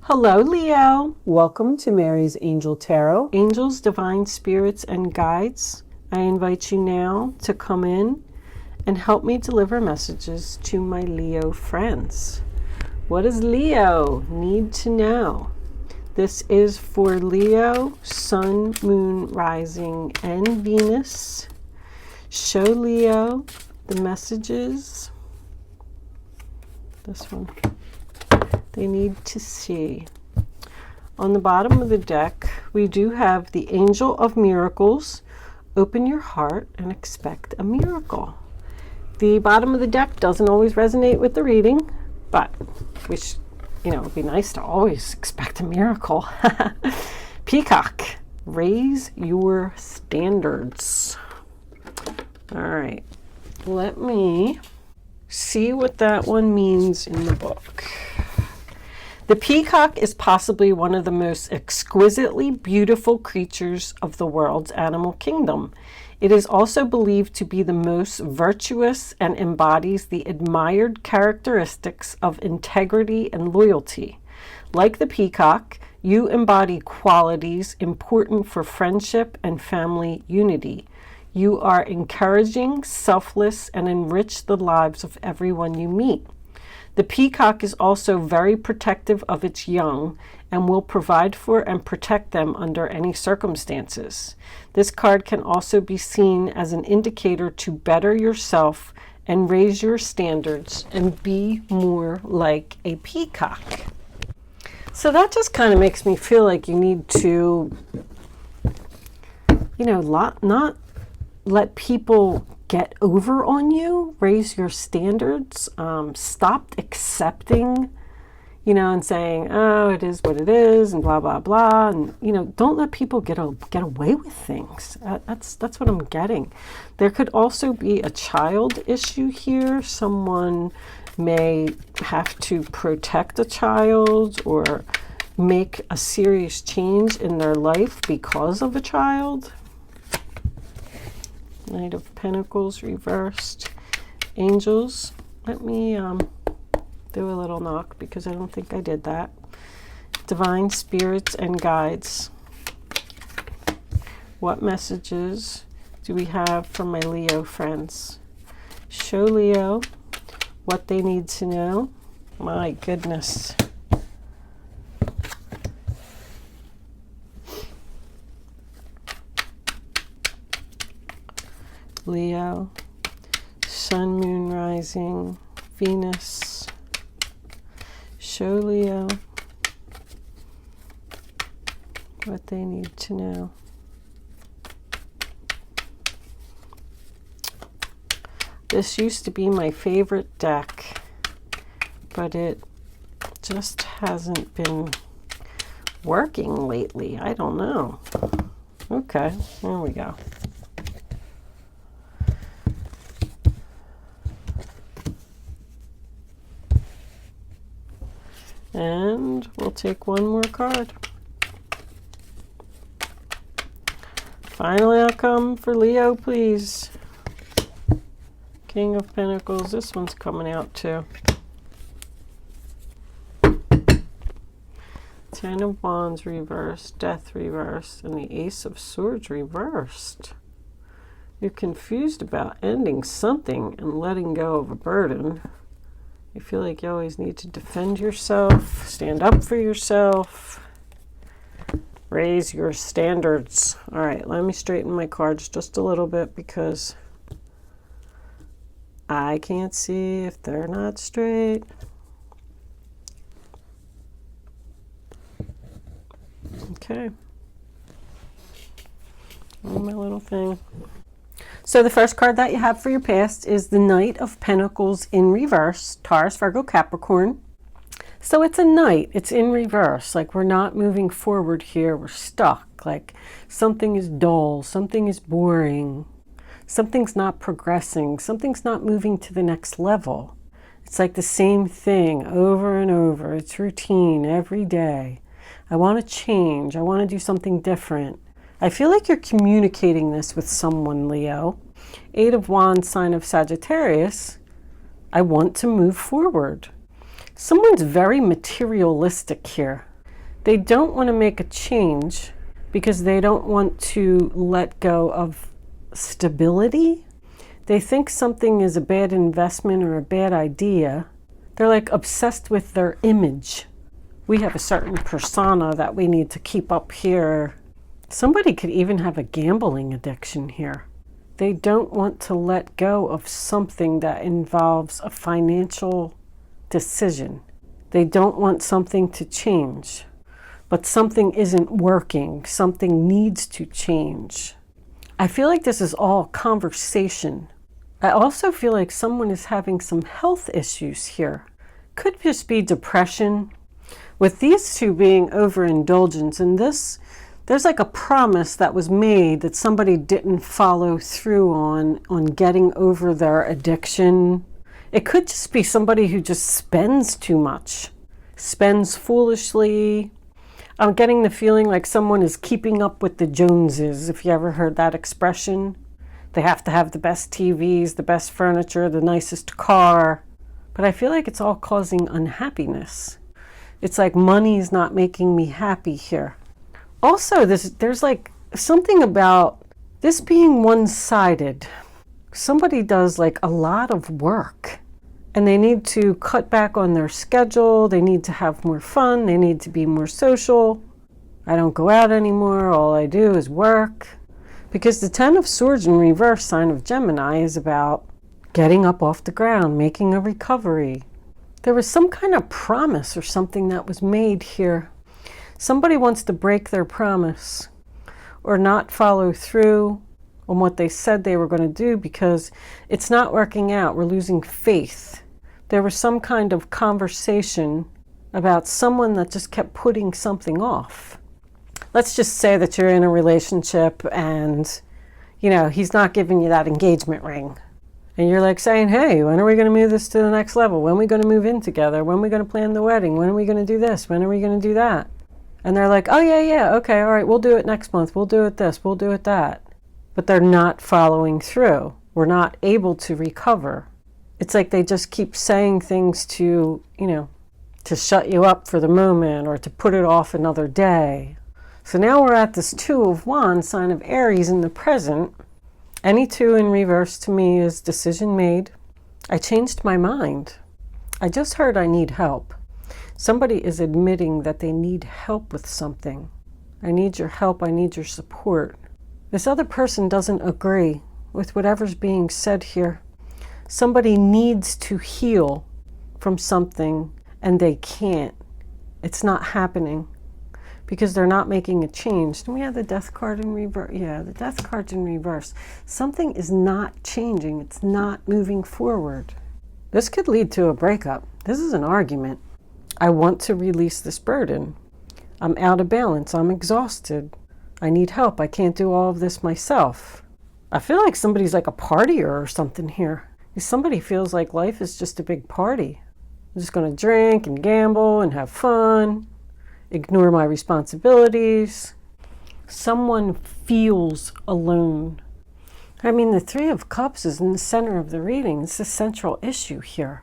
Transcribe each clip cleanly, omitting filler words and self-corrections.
Hello, Leo. Welcome to Mary's Angel Tarot. Angels, divine spirits, and guides, I invite you now to come in and help me deliver messages to my Leo friends. What does Leo need to know? This is for Leo, Sun, Moon, Rising, and Venus. Show Leo the messages. This one. They need to see. On the bottom of the deck, we do have the Angel of Miracles. Open your heart and expect a miracle. The bottom of the deck doesn't always resonate with the reading, but it'd be nice to always expect a miracle. Peacock, raise your standards. All right, let me see what that one means in the book. The peacock is possibly one of the most exquisitely beautiful creatures of the world's animal kingdom. It is also believed to be the most virtuous and embodies the admired characteristics of integrity and loyalty. Like the peacock, you embody qualities important for friendship and family unity. You are encouraging, selfless, and enrich the lives of everyone you meet. The peacock is also very protective of its young and will provide for and protect them under any circumstances. This card can also be seen as an indicator to better yourself and raise your standards and be more like a peacock. So that just kind of makes me feel like you need to, not let people get over on you, raise your standards, stop accepting, and saying, oh, it is what it is, and blah, blah, blah. And, don't let people get away with things. That's what I'm getting. There could also be a child issue here. Someone may have to protect a child or make a serious change in their life because of a child. Knight of Pentacles reversed. Angels, let me do a little knock because I don't think I did that. Divine spirits and guides. What messages do we have from my Leo friends? Show Leo what they need to know. My goodness. Leo, Sun, Moon, Rising, Venus. Show Leo what they need to know. This used to be my favorite deck, but it just hasn't been working lately. I don't know. Okay, there we go. And we'll take one more card. Final outcome for Leo, please. King of Pentacles. This one's coming out too. Ten of Wands reversed. Death reversed. And the Ace of Swords reversed. You're confused about ending something and letting go of a burden. You feel like you always need to defend yourself, stand up for yourself, raise your standards. All right, let me straighten my cards just a little bit because I can't see if they're not straight. Okay. On my little thing. So the first card that you have for your past is the Knight of Pentacles in reverse, Taurus, Virgo, Capricorn. So it's a knight, it's in reverse, like we're not moving forward here, we're stuck, like something is dull, something is boring, something's not progressing, something's not moving to the next level. It's like the same thing over and over, it's routine every day. I want to change, I want to do something different. I feel like you're communicating this with someone, Leo. Eight of Wands, sign of Sagittarius. I want to move forward. Someone's very materialistic here. They don't want to make a change because they don't want to let go of stability. They think something is a bad investment or a bad idea. They're like obsessed with their image. We have a certain persona that we need to keep up here. Somebody could even have a gambling addiction here. They don't want to let go of something that involves a financial decision. They don't want something to change, but something isn't working. Something needs to change. I feel like this is all conversation. I also feel like someone is having some health issues here. Could just be depression. With these two being overindulgence, and this, there's like a promise that was made that somebody didn't follow through on getting over their addiction. It could just be somebody who just spends too much, spends foolishly. I'm getting the feeling like someone is keeping up with the Joneses, if you ever heard that expression. They have to have the best TVs, the best furniture, the nicest car. But I feel like it's all causing unhappiness. It's like money's not making me happy here. Also, there's like something about this being one-sided. Somebody does like a lot of work and they need to cut back on their schedule. They need to have more fun. They need to be more social. I don't go out anymore. All I do is work. Because the Ten of Swords in reverse, sign of Gemini, is about getting up off the ground, making a recovery. There was some kind of promise or something that was made here. Somebody wants to break their promise or not follow through on what they said they were going to do because it's not working out. We're losing faith. There was some kind of conversation about someone that just kept putting something off. Let's just say that you're in a relationship and, you know, he's not giving you that engagement ring. And you're like saying, hey, when are we going to move this to the next level? When are we going to move in together? When are we going to plan the wedding? When are we going to do this? When are we going to do that? And they're like, oh, yeah, okay, all right, we'll do it next month. We'll do it this, we'll do it that. But they're not following through. We're not able to recover. It's like they just keep saying things to, you know, to shut you up for the moment or to put it off another day. So now we're at this Two of Wands, sign of Aries in the present. Any two in reverse to me is decision made. I changed my mind. I just heard I need help. Somebody is admitting that they need help with something. I need your help. I need your support. This other person doesn't agree with whatever's being said here. Somebody needs to heal from something and they can't. It's not happening because they're not making a change. Do we have the Death card in reverse? Yeah, the Death card's in reverse. Something is not changing. It's not moving forward. This could lead to a breakup. This is an argument. I want to release this burden. I'm out of balance. I'm exhausted. I need help. I can't do all of this myself. I feel like somebody's like a partier or something here. Somebody feels like life is just a big party. I'm just going to drink and gamble and have fun, ignore my responsibilities. Someone feels alone. I mean, the Three of Cups is in the center of the reading. It's the central issue here.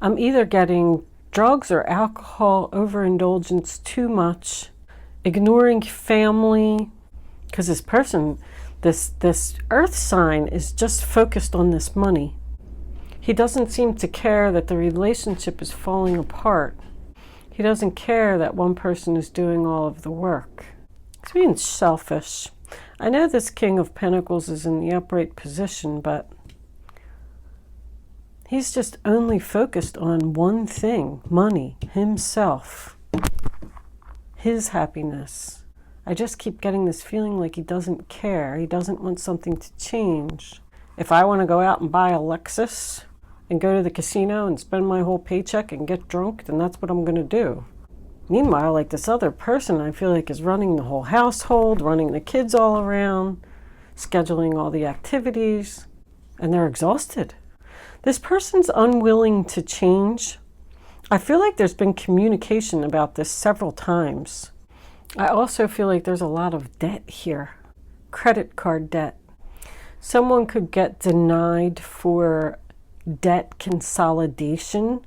I'm either getting drugs or alcohol overindulgence too much, ignoring family, because this person, this earth sign is just focused on this money. He doesn't seem to care that the relationship is falling apart. He doesn't care that one person is doing all of the work. He's being selfish. I know this King of Pentacles is in the upright position, but he's just only focused on one thing, money, himself, his happiness. I just keep getting this feeling like he doesn't care. He doesn't want something to change. If I want to go out and buy a Lexus and go to the casino and spend my whole paycheck and get drunk, then that's what I'm going to do. Meanwhile, like this other person, I feel like is running the whole household, running the kids all around, scheduling all the activities, and they're exhausted. This person's unwilling to change. I feel like there's been communication about this several times. I also feel like there's a lot of debt here, credit card debt. Someone could get denied for debt consolidation,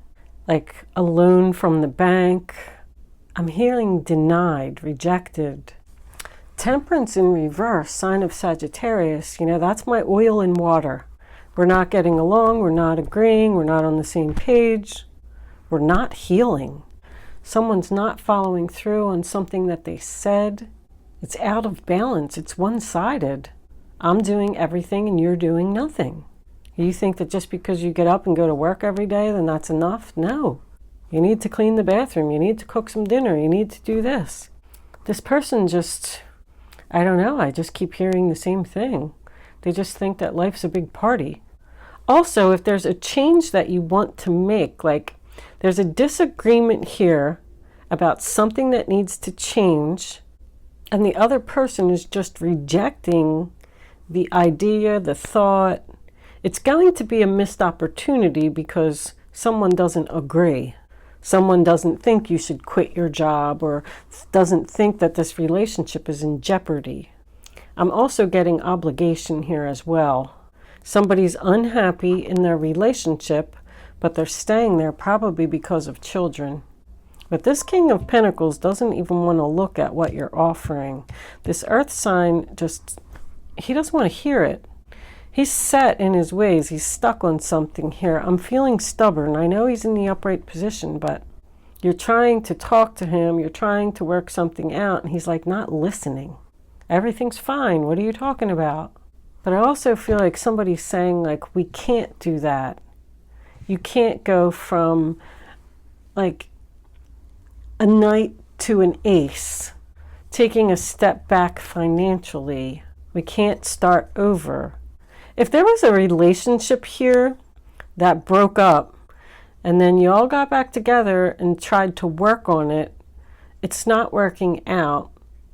like a loan from the bank, I'm hearing denied, rejected. Temperance in reverse, sign of Sagittarius, that's my oil and water. We're not getting along, we're not agreeing, we're not on the same page, we're not healing. Someone's not following through on something that they said. It's out of balance, it's one-sided. I'm doing everything and you're doing nothing. You think that just because you get up and go to work every day, then that's enough? No. You need to clean the bathroom, you need to cook some dinner, you need to do this. This person just, I don't know, I just keep hearing the same thing. They just think that life's a big party. Also, if there's a change that you want to make, like there's a disagreement here about something that needs to change, and the other person is just rejecting the idea, the thought, it's going to be a missed opportunity because someone doesn't agree. Someone doesn't think you should quit your job or doesn't think that this relationship is in jeopardy. I'm also getting obligation here as well. Somebody's unhappy in their relationship, but they're staying there probably because of children. But this King of Pentacles doesn't even want to look at what you're offering. This Earth sign he doesn't want to hear it. He's set in his ways. He's stuck on something here. I'm feeling stubborn. I know he's in the upright position, but you're trying to talk to him. You're trying to work something out, and he's like not listening. Everything's fine. What are you talking about? But I also feel like somebody's saying, like, we can't do that. You can't go from, like, a knight to an ace, taking a step back financially. We can't start over. If there was a relationship here that broke up and then you all got back together and tried to work on it, it's not working out,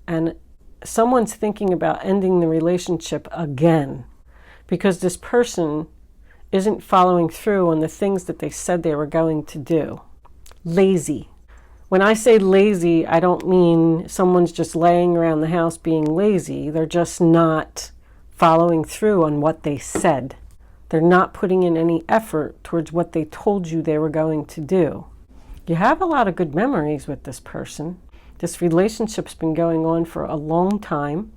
and someone's thinking about ending the relationship again because this person isn't following through on the things that they said they were going to do. Lazy. When I say lazy, I don't mean someone's just laying around the house being lazy. They're just not following through on what they said. They're not putting in any effort towards what they told you they were going to do. You have a lot of good memories with this person. This relationship's been going on for a long time.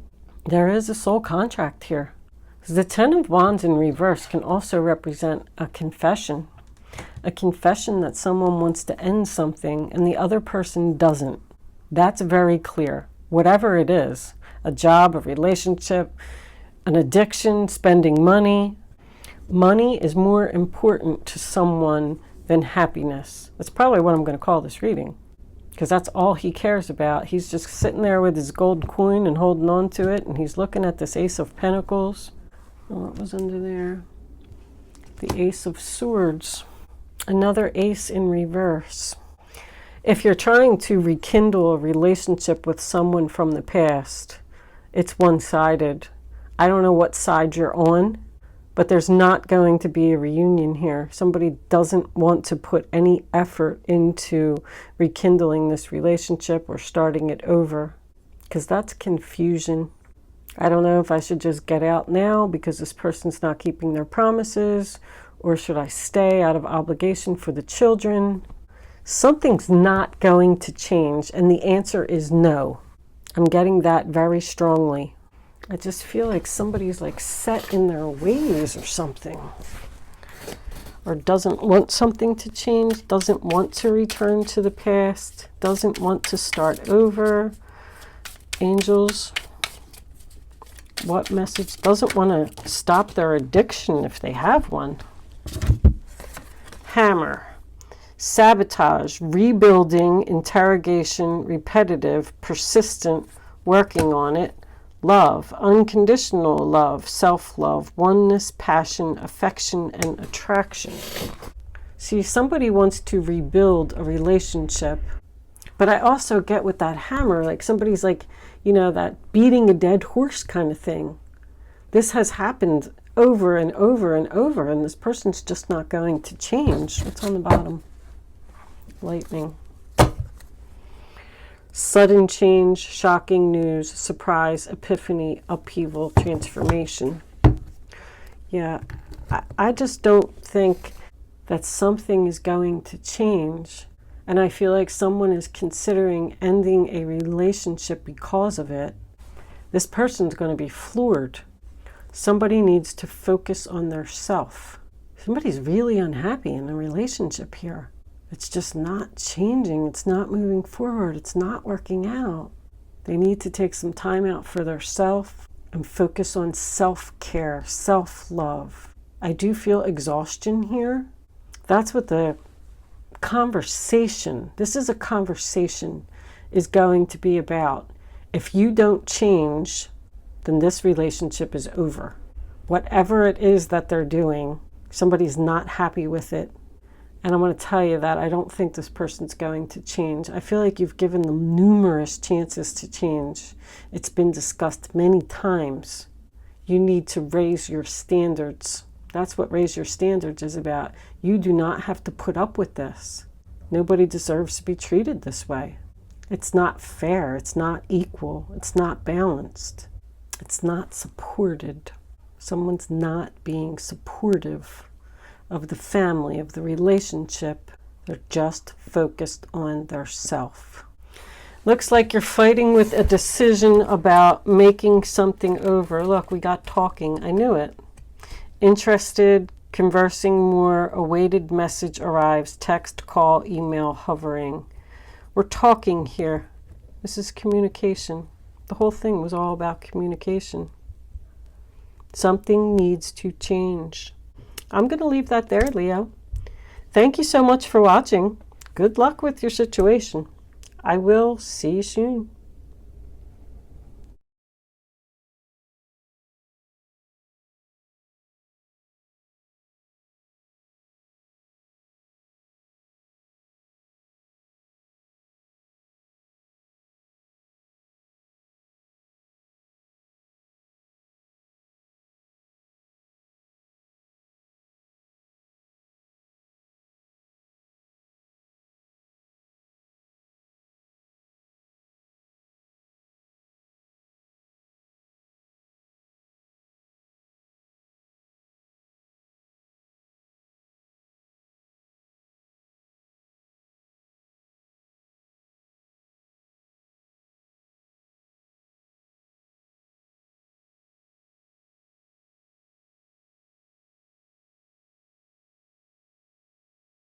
There is a soul contract here. The Ten of Wands in reverse can also represent a confession that someone wants to end something and the other person doesn't. That's very clear. Whatever it is, a job, a relationship, an addiction, spending money. Money is more important to someone than happiness. That's probably what I'm going to call this reading, because that's all he cares about. He's just sitting there with his gold coin and holding on to it, and he's looking at this Ace of Pentacles. What was under there? The Ace of Swords. Another ace in reverse. If you're trying to rekindle a relationship with someone from the past, it's one-sided. I don't know what side you're on, but there's not going to be a reunion here. Somebody doesn't want to put any effort into rekindling this relationship or starting it over, because that's confusion. I don't know if I should just get out now because this person's not keeping their promises, or should I stay out of obligation for the children? Something's not going to change, and the answer is no. I'm getting that very strongly. I just feel like somebody's like set in their ways or something. Or doesn't want something to change, doesn't want to return to the past, doesn't want to start over. Angels, what message? Doesn't want to stop their addiction if they have one. Hammer. Sabotage, rebuilding, interrogation, repetitive, persistent, working on it. Love, unconditional love, self-love, oneness, passion, affection, and attraction. See, somebody wants to rebuild a relationship, but I also get with that hammer, like somebody's like, that beating a dead horse kind of thing. This has happened over and over and over, and this person's just not going to change. What's on the bottom? Lightning. Sudden change, shocking news, surprise, epiphany, upheaval, transformation. Yeah, I just don't think that something is going to change. And I feel like someone is considering ending a relationship because of it. This person's going to be floored. Somebody needs to focus on their self. Somebody's really unhappy in a relationship here. It's just not changing. It's not moving forward. It's not working out. They need to take some time out for their self and focus on self-care, self-love. I do feel exhaustion here. That's what the conversation, this is a conversation, is going to be about. If you don't change, then this relationship is over. Whatever it is that they're doing, somebody's not happy with it. And I'm going to tell you that I don't think this person's going to change. I feel like you've given them numerous chances to change. It's been discussed many times. You need to raise your standards. That's what raise your standards is about. You do not have to put up with this. Nobody deserves to be treated this way. It's not fair. It's not equal. It's not balanced. It's not supported. Someone's not being supportive of the family, of the relationship. They're just focused on their self. Looks like you're fighting with a decision about making something over. Look, we got talking. I knew it. Interested, conversing more, awaited message arrives, text, call, email, hovering. We're talking here. This is communication. The whole thing was all about communication. Something needs to change. I'm going to leave that there, Leo. Thank you so much for watching. Good luck with your situation. I will see you soon.